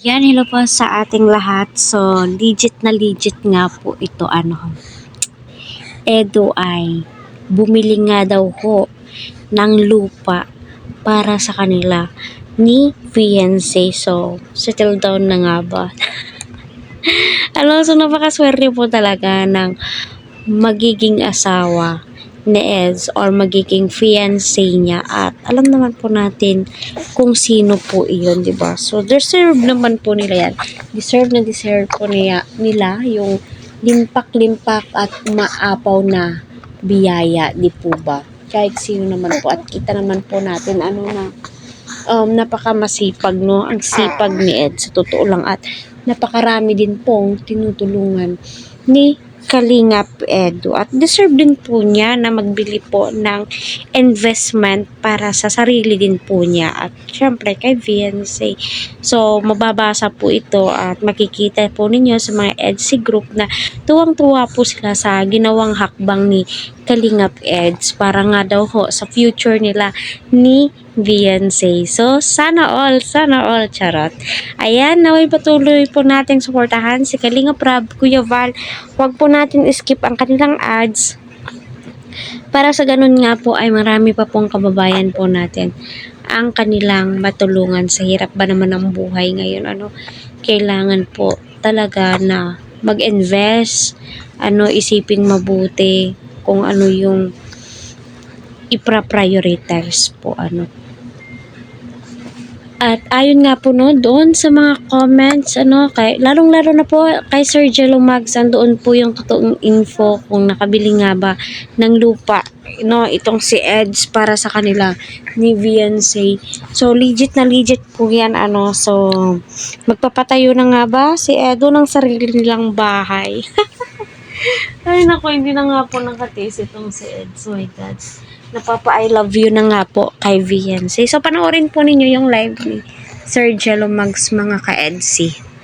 Yan, hello po sa ating lahat. So, legit na legit nga po ito, Edo ay bumili nga daw ho ng lupa para sa kanila ni fiancé. So, settle down na nga ba? So napakaswerte po talaga ng magiging asawa ni Eds or magiging fiancé niya, at alam naman po natin kung sino po iyon, di ba? So deserve naman po nila yan. Deserve po nila yung limpak-limpak at maapaw na biyaya, di po ba? Kahit sino naman po, at kita naman po natin napakamasipag, no? Ang sipag ni Ed sa totoo lang, at napakarami din pong tinutulungan ni Kalingap Edu, at deserve din po niya na magbili po ng investment para sa sarili din po niya at syempre kay fiancé. So mababasa po ito at makikita po ninyo sa mga EDSI group na tuwang-tuwa po sila sa ginawang hakbang ni Kalingap Eds para nga daw ho sa future nila ni fiancé. So sana all, charot. Ayan, naway patuloy po nating suportahan si Kalingap Rab, Kuya Val. Huwag po natin skip ang kanilang ads. Para sa ganun nga po ay marami pa pong kababayan po natin ang kanilang matulungan sa hirap ba naman ng buhay ngayon. Kailangan po talaga na mag-invest, isiping mabuti kung ano yung ipra-prioritize po, At ayon nga po doon sa mga comments, lalong-lalo na po kay Sir Jello Mags, doon po yung totoong info kung nakabili nga ba ng lupa, itong si Eds para sa kanila ni fiancé. So legit na legit po yan, so magpapatayo na nga ba si Edo ng sarili nilang bahay. Ay nako, hindi na nga po nakatiis itong si Eds. Oh my God. I love you na nga po kay fiancé. So panoorin po ninyo yung live ni Sir Jello Mags, mga ka-EDSI.